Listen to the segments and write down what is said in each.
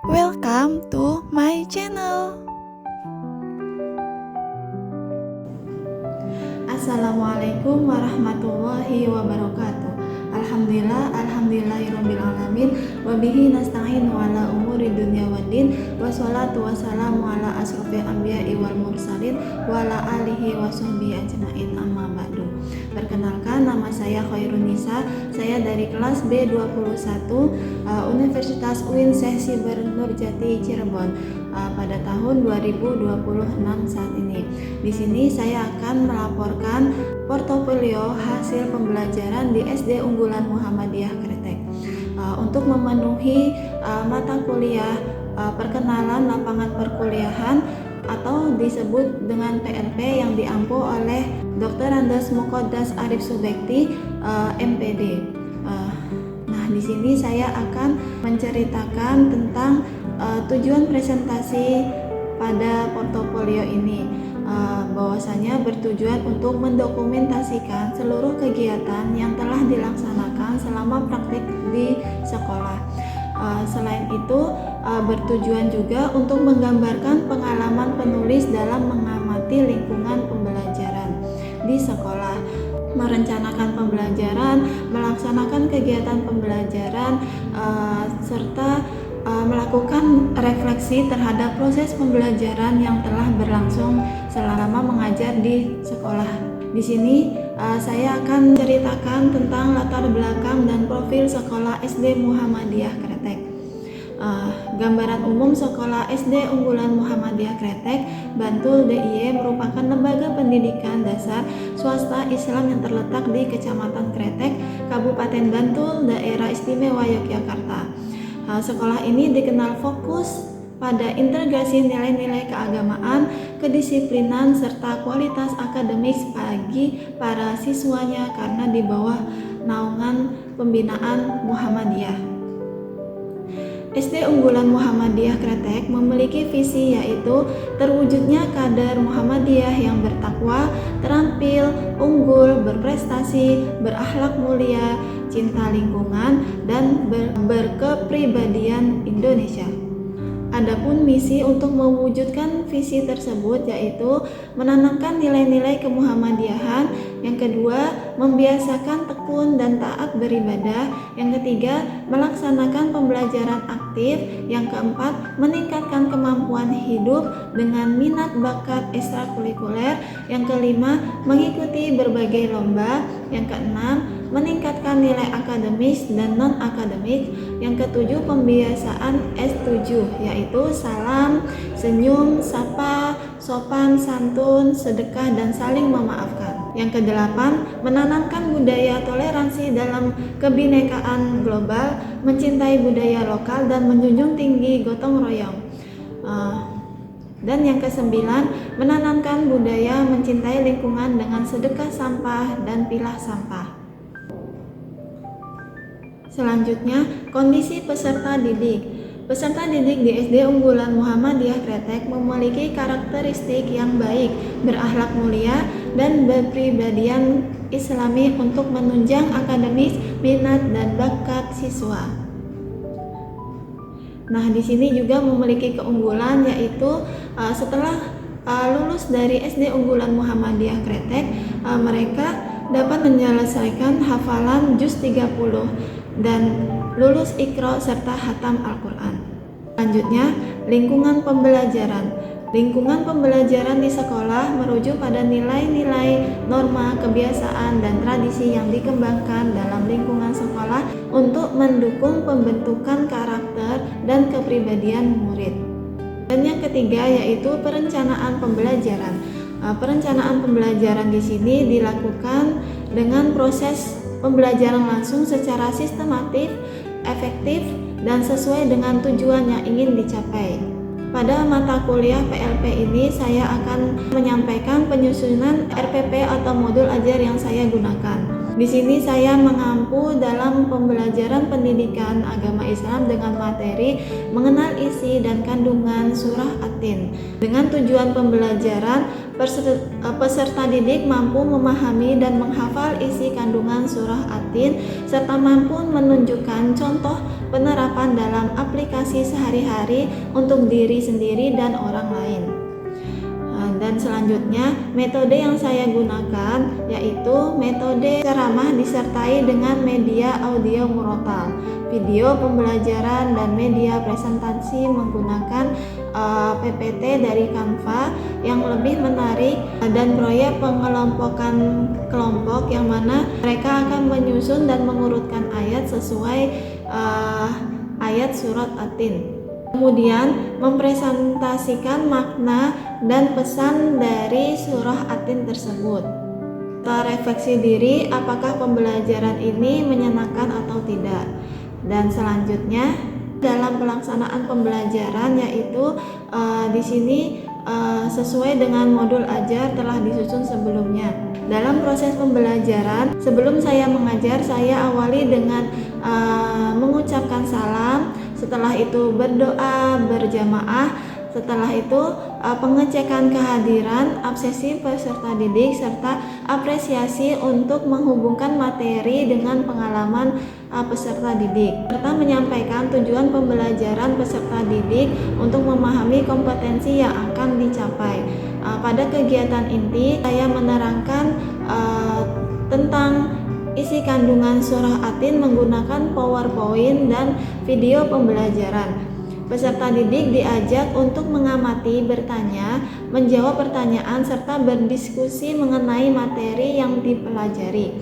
Welcome to my channel. Assalamualaikum warahmatullahi wabarakatuh. Alhamdulillahirabbil alamin wa bihi nasta'in wa ala umuri dunya waddin wassalatu wassalamu ala asrofil anbiya'i wal mursalin wa ala alihi wa sahbihi ajmain, amma ba'du. Perkenalkan, nama saya Khairunisa. Saya dari kelas B21 Universitas UIN Syekh Nurjati Cirebon pada tahun 2026 saat ini. Di sini saya akan melaporkan portofolio hasil pembelajaran di SD Unggulan Muhammadiyah Kretek. Untuk memenuhi mata kuliah perkenalan lapangan perkuliahan atau disebut dengan PLP yang diampu oleh Dr. Andes Muqaddas Arif Subekti, MPD. Nah, di sini saya akan menceritakan tentang tujuan presentasi pada portofolio ini. Bahwasanya bertujuan untuk mendokumentasikan seluruh kegiatan yang telah dilaksanakan selama praktik di sekolah. Selain itu, bertujuan juga untuk menggambarkan pengalaman penulis dalam mengamati lingkungan pembelajaran di sekolah, merencanakan pembelajaran, melaksanakan kegiatan pembelajaran, serta melakukan refleksi terhadap proses pembelajaran yang telah berlangsung selama mengajar di sekolah. Di sini saya akan menceritakan tentang latar belakang dan profil sekolah SD Muhammadiyah Kretek. Gambaran umum sekolah SD Unggulan Muhammadiyah Kretek, Bantul DIY merupakan lembaga pendidikan dasar swasta Islam yang terletak di Kecamatan Kretek, Kabupaten Bantul, Daerah Istimewa Yogyakarta. Sekolah ini dikenal fokus pada integrasi nilai-nilai keagamaan, kedisiplinan, serta kualitas akademis bagi para siswanya karena di bawah naungan pembinaan Muhammadiyah. SD Unggulan Muhammadiyah Kretek memiliki visi, yaitu terwujudnya kader Muhammadiyah yang bertakwa, terampil, unggul, berprestasi, berakhlak mulia, cinta lingkungan, dan berkepribadian Indonesia. Adapun misi untuk mewujudkan visi tersebut yaitu menanamkan nilai-nilai kemuhammadiyahan, yang kedua membiasakan tekun dan taat beribadah, yang ketiga melaksanakan pembelajaran aktif, yang keempat meningkatkan kemampuan hidup dengan minat bakat ekstrakurikuler, yang kelima mengikuti berbagai lomba, yang keenam meningkatkan nilai akademis dan non-akademik, yang ketujuh pembiasaan S7 yaitu salam, senyum, sapa, sopan, santun, sedekah, dan saling memaafkan. Yang kedelapan menanamkan budaya toleransi dalam kebinekaan global, mencintai budaya lokal, dan menjunjung tinggi gotong royong. Dan yang kesembilan menanamkan budaya mencintai lingkungan dengan sedekah sampah dan pilah sampah. Selanjutnya, kondisi peserta didik. Peserta didik di SD Unggulan Muhammadiyah Kretek memiliki karakteristik yang baik, berakhlak mulia, dan berpribadian Islami untuk menunjang akademis, minat, dan bakat siswa. Nah, di sini juga memiliki keunggulan, yaitu setelah lulus dari SD Unggulan Muhammadiyah Kretek, mereka dapat menyelesaikan hafalan juz 30 dan lulus Iqra serta hatam Al-Quran. Selanjutnya, lingkungan pembelajaran. Lingkungan pembelajaran di sekolah merujuk pada nilai-nilai, norma, kebiasaan, dan tradisi yang dikembangkan dalam lingkungan sekolah untuk mendukung pembentukan karakter dan kepribadian murid. Dan yang ketiga yaitu perencanaan pembelajaran. Perencanaan pembelajaran di sini dilakukan dengan proses pembelajaran langsung secara sistematif, efektif, dan sesuai dengan tujuan yang ingin dicapai. Pada mata kuliah PLP ini saya akan menyampaikan penyusunan RPP atau modul ajar yang saya gunakan. Di sini saya mengampu dalam pembelajaran pendidikan agama Islam dengan materi mengenal isi dan kandungan surah At-Tin. Dengan tujuan pembelajaran, peserta didik mampu memahami dan menghafal isi kandungan surah At-Tin serta mampu menunjukkan contoh penerapan dalam aplikasi sehari-hari untuk diri sendiri dan orang lain. Dan selanjutnya, metode yang saya gunakan yaitu metode ceramah disertai dengan media audio murotal, video pembelajaran, dan media presentasi menggunakan PPT dari Canva yang lebih menarik, dan proyek pengelompokan kelompok yang mana mereka akan menyusun dan mengurutkan ayat sesuai ayat surat At-Tin. Kemudian mempresentasikan makna dan pesan dari surah At-Tin tersebut. Setelah refleksi diri, apakah pembelajaran ini menyenangkan atau tidak. Dan selanjutnya dalam pelaksanaan pembelajaran yaitu di sini sesuai dengan modul ajar telah disusun sebelumnya. Dalam proses pembelajaran, sebelum saya mengajar, saya awali dengan mengucapkan salam. Setelah itu berdoa berjamaah, setelah itu pengecekan kehadiran, absensi peserta didik, serta apresiasi untuk menghubungkan materi dengan pengalaman peserta didik, serta menyampaikan tujuan pembelajaran peserta didik untuk memahami kompetensi yang akan dicapai. Pada kegiatan inti, saya menerangkan tentang isi kandungan surah At-Tin menggunakan PowerPoint dan video pembelajaran. Peserta didik diajak untuk mengamati, bertanya, menjawab pertanyaan, serta berdiskusi mengenai materi yang dipelajari.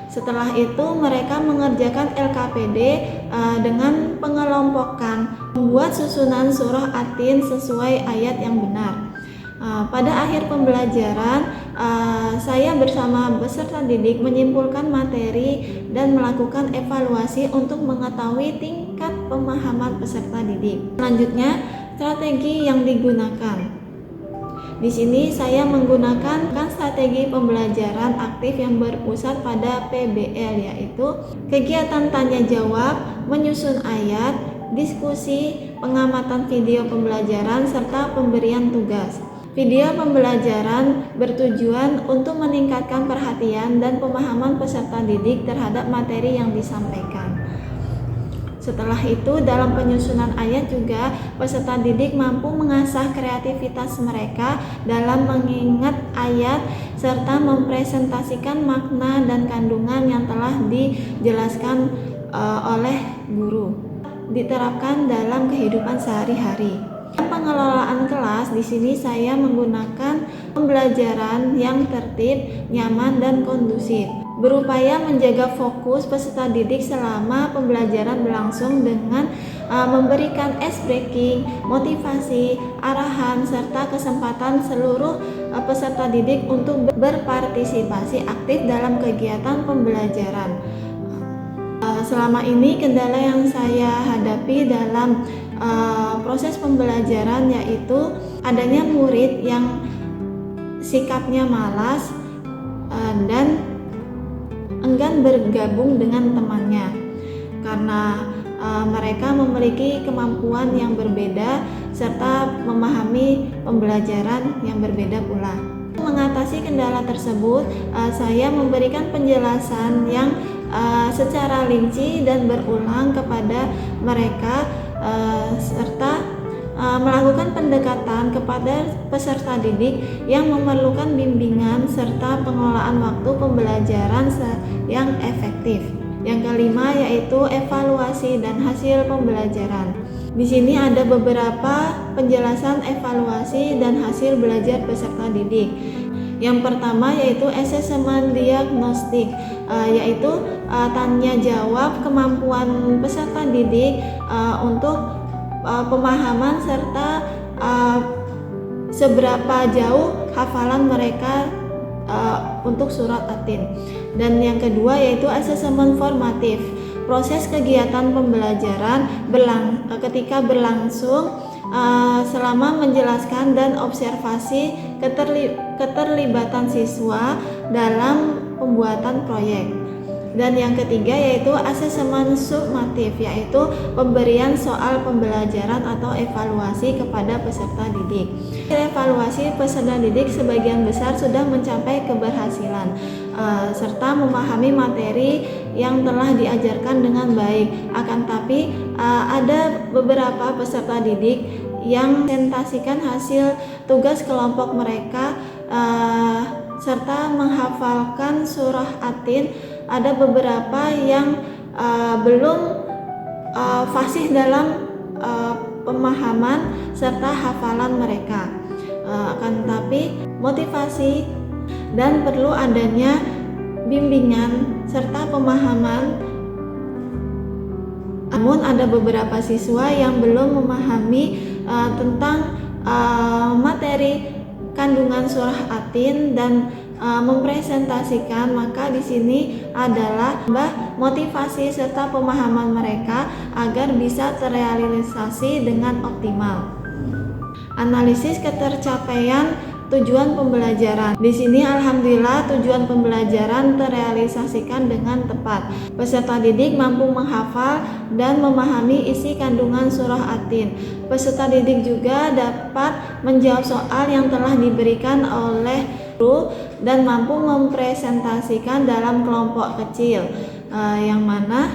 Setelah itu mereka mengerjakan LKPD dengan pengelompokan, membuat susunan surah At-Tin sesuai ayat yang benar. Pada akhir pembelajaran, saya bersama peserta didik menyimpulkan materi dan melakukan evaluasi untuk mengetahui tingkat pemahaman peserta didik. Selanjutnya, strategi yang digunakan. Di sini saya menggunakan strategi pembelajaran aktif yang berpusat pada PBL, yaitu kegiatan tanya jawab, menyusun ayat, diskusi, pengamatan video pembelajaran, serta pemberian tugas. Video pembelajaran bertujuan untuk meningkatkan perhatian dan pemahaman peserta didik terhadap materi yang disampaikan. Setelah itu, dalam penyusunan ayat juga peserta didik mampu mengasah kreativitas mereka dalam mengingat ayat serta mempresentasikan makna dan kandungan yang telah dijelaskan oleh guru, diterapkan dalam kehidupan sehari-hari. Pengelolaan kelas, di sini saya menggunakan pembelajaran yang tertib, nyaman, dan kondusif, berupaya menjaga fokus peserta didik selama pembelajaran berlangsung dengan memberikan ice breaking, motivasi, arahan, serta kesempatan seluruh peserta didik untuk berpartisipasi aktif dalam kegiatan pembelajaran. Selama ini kendala yang saya hadapi dalam proses pembelajaran yaitu adanya murid yang sikapnya malas dan enggan bergabung dengan temannya karena mereka memiliki kemampuan yang berbeda serta memahami pembelajaran yang berbeda pula. Mengatasi kendala tersebut, saya memberikan penjelasan yang secara rinci dan berulang kepada mereka serta melakukan pendekatan kepada peserta didik yang memerlukan bimbingan serta pengelolaan waktu pembelajaran yang efektif. Yang kelima yaitu evaluasi dan hasil pembelajaran. Di sini ada beberapa penjelasan evaluasi dan hasil belajar peserta didik. Yang pertama yaitu asesmen diagnostik, yaitu tanya jawab kemampuan peserta didik untuk pemahaman serta seberapa jauh hafalan mereka untuk surat At-Tin. Dan yang kedua yaitu asesmen formatif, proses kegiatan pembelajaran ketika berlangsung selama menjelaskan dan observasi keterlibatan siswa dalam pembuatan proyek. Dan yang ketiga yaitu asesmen sumatif, yaitu pemberian soal pembelajaran atau evaluasi kepada peserta didik. Evaluasi peserta didik sebagian besar sudah mencapai keberhasilan serta memahami materi yang telah diajarkan dengan baik. Akan tapi ada beberapa peserta didik yang presentasikan hasil tugas kelompok mereka serta menghafalkan surah Atin. Ada beberapa yang belum fasih dalam pemahaman serta hafalan mereka. Akan tetapi motivasi dan perlu adanya bimbingan serta pemahaman. Namun ada beberapa siswa yang belum memahami tentang materi kandungan surah Atin dan mempresentasikan, maka di sini adalah motivasi serta pemahaman mereka agar bisa terrealisasi dengan optimal. Analisis ketercapaian tujuan pembelajaran. Di sini alhamdulillah tujuan pembelajaran terrealisasikan dengan tepat. Peserta didik mampu menghafal dan memahami isi kandungan surah Atin. Peserta didik juga dapat menjawab soal yang telah diberikan oleh guru dan mampu mempresentasikan dalam kelompok kecil, yang mana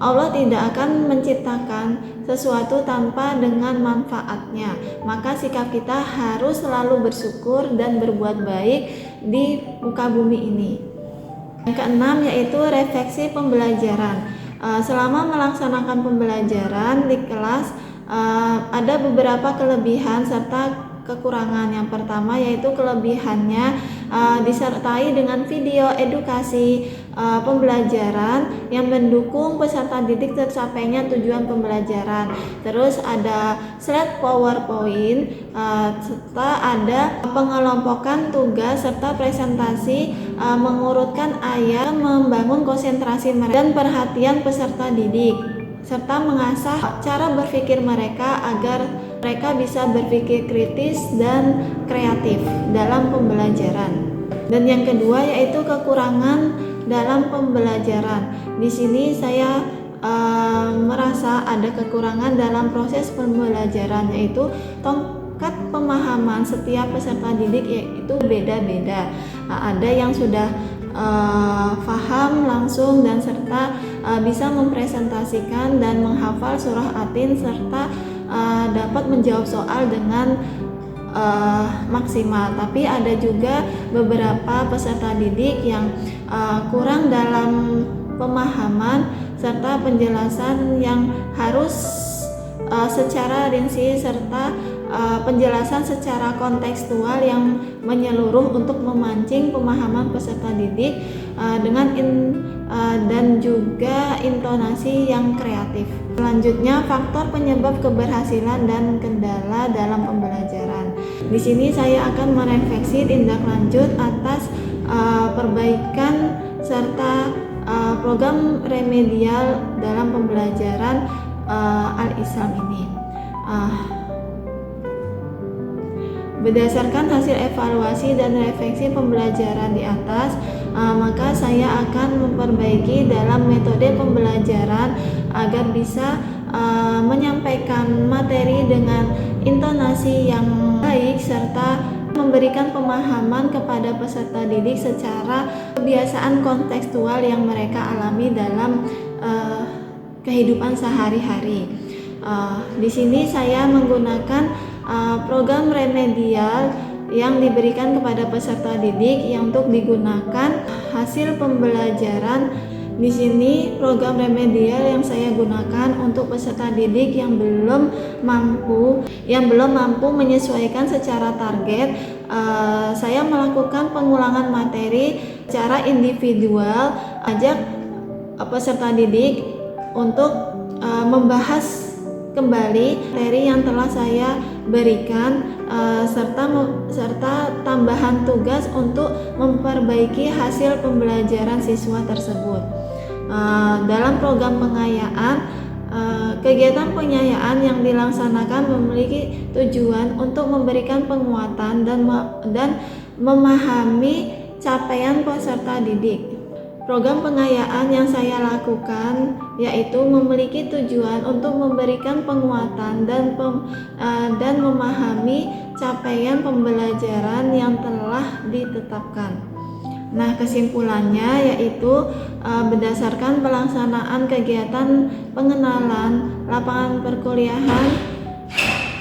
Allah tidak akan menciptakan sesuatu tanpa dengan manfaatnya. Maka sikap kita harus selalu bersyukur dan berbuat baik di muka bumi ini. Yang keenam yaitu refleksi pembelajaran. Selama melaksanakan pembelajaran di kelas ada beberapa kelebihan serta kekurangan. Yang pertama yaitu kelebihannya disertai dengan video edukasi pembelajaran yang mendukung peserta didik tercapainya tujuan pembelajaran. Terus ada slide PowerPoint serta ada pengelompokan tugas serta presentasi mengurutkan ayat, membangun konsentrasi mereka dan perhatian peserta didik serta mengasah cara berpikir mereka agar mereka bisa berpikir kritis dan kreatif dalam pembelajaran. Dan yang kedua yaitu kekurangan dalam pembelajaran. Di sini saya merasa ada kekurangan dalam proses pembelajaran, yaitu tingkat pemahaman setiap peserta didik yaitu beda-beda. Ada yang sudah paham langsung dan serta bisa mempresentasikan dan menghafal surah Atin serta dapat menjawab soal dengan maksimal. Tapi ada juga beberapa peserta didik yang kurang dalam pemahaman serta penjelasan yang harus secara rinci serta penjelasan secara kontekstual yang menyeluruh untuk memancing pemahaman peserta didik dengan dan juga intonasi yang kreatif. Selanjutnya, faktor penyebab keberhasilan dan kendala dalam pembelajaran. Di sini saya akan merefleksi tindak lanjut atas perbaikan serta program remedial dalam pembelajaran Al-Islam ini. Berdasarkan hasil evaluasi dan refleksi pembelajaran di atas, maka saya akan memperbaiki dalam metode pembelajaran agar bisa menyampaikan materi dengan intonasi yang baik serta memberikan pemahaman kepada peserta didik secara kebiasaan kontekstual yang mereka alami dalam kehidupan sehari-hari. Di sini saya menggunakan program remedial yang diberikan kepada peserta didik yang untuk digunakan hasil pembelajaran. Di sini program remedial yang saya gunakan untuk peserta didik yang belum mampu menyesuaikan secara target. Saya melakukan pengulangan materi secara individual, ajak peserta didik untuk membahas kembali materi yang telah saya berikan serta tambahan tugas untuk memperbaiki hasil pembelajaran siswa tersebut. Dalam program pengayaan, kegiatan pengayaan yang dilaksanakan memiliki tujuan untuk memberikan penguatan dan memahami capaian peserta didik. Program pengayaan yang saya lakukan yaitu memiliki tujuan untuk memberikan penguatan dan memahami capaian pembelajaran yang telah ditetapkan. Nah, kesimpulannya yaitu berdasarkan pelaksanaan kegiatan pengenalan lapangan perkuliahan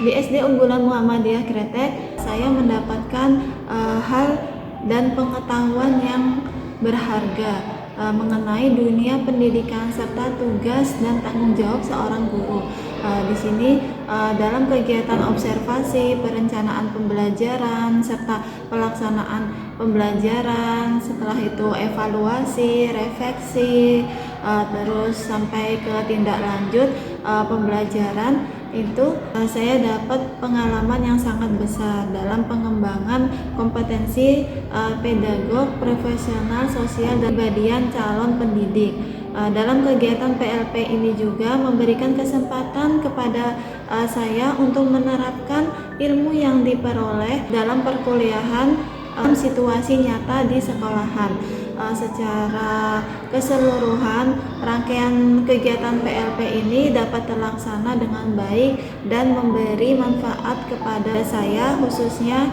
di SD Unggulan Muhammadiyah Kretek, saya mendapatkan hal dan pengetahuan yang berharga mengenai dunia pendidikan serta tugas dan tanggung jawab seorang guru. Di sini dalam kegiatan observasi, perencanaan pembelajaran serta pelaksanaan pembelajaran, setelah itu evaluasi, refleksi, terus sampai ke tindak lanjut pembelajaran, itu saya dapat pengalaman yang sangat besar dalam pengembangan kompetensi pedagog, profesional, sosial, dan kepribadian calon pendidik. Dalam kegiatan PLP ini juga memberikan kesempatan kepada saya untuk menerapkan ilmu yang diperoleh dalam perkuliahan situasi nyata di sekolahan. Secara keseluruhan, rangkaian kegiatan PLP ini dapat terlaksana dengan baik dan memberi manfaat kepada saya, khususnya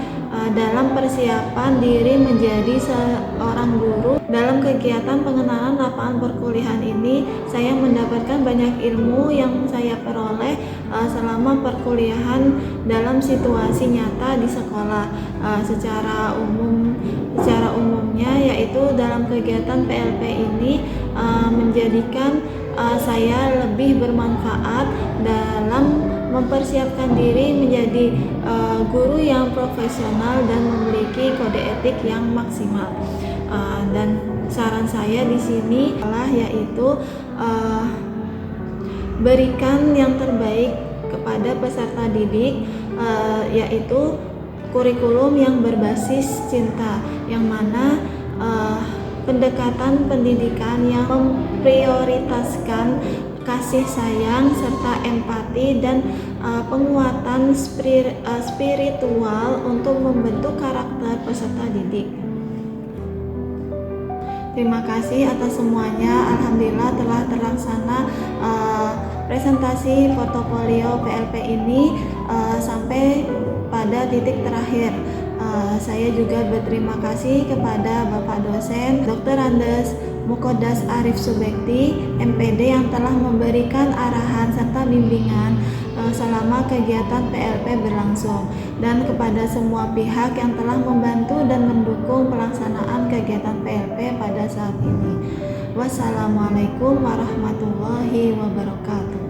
dalam persiapan diri menjadi seorang guru. Dalam kegiatan pengenalan lapangan perkuliahan ini, saya mendapatkan banyak ilmu yang saya peroleh selama perkuliahan dalam situasi nyata di sekolah. Secara umumnya yaitu dalam kegiatan PLP ini menjadikan saya lebih bermanfaat dalam mempersiapkan diri menjadi guru yang profesional dan memiliki kode etik yang maksimal. Dan saran saya di sini adalah yaitu berikan yang terbaik kepada peserta didik, yaitu kurikulum yang berbasis cinta, yang mana pendekatan pendidikan yang memprioritaskan kasih sayang serta empati dan penguatan spiritual untuk membentuk karakter peserta didik. Terima kasih atas semuanya. Alhamdulillah telah terlaksana presentasi portofolio PLP ini sampai pada titik terakhir. Saya juga berterima kasih kepada Bapak dosen Dr. Andes Mukodas Arif Subekti, MPD, yang telah memberikan arahan serta bimbingan selama kegiatan PLP berlangsung, dan kepada semua pihak yang telah membantu dan mendukung pelaksanaan kegiatan PLP pada saat ini. Wassalamualaikum warahmatullahi wabarakatuh.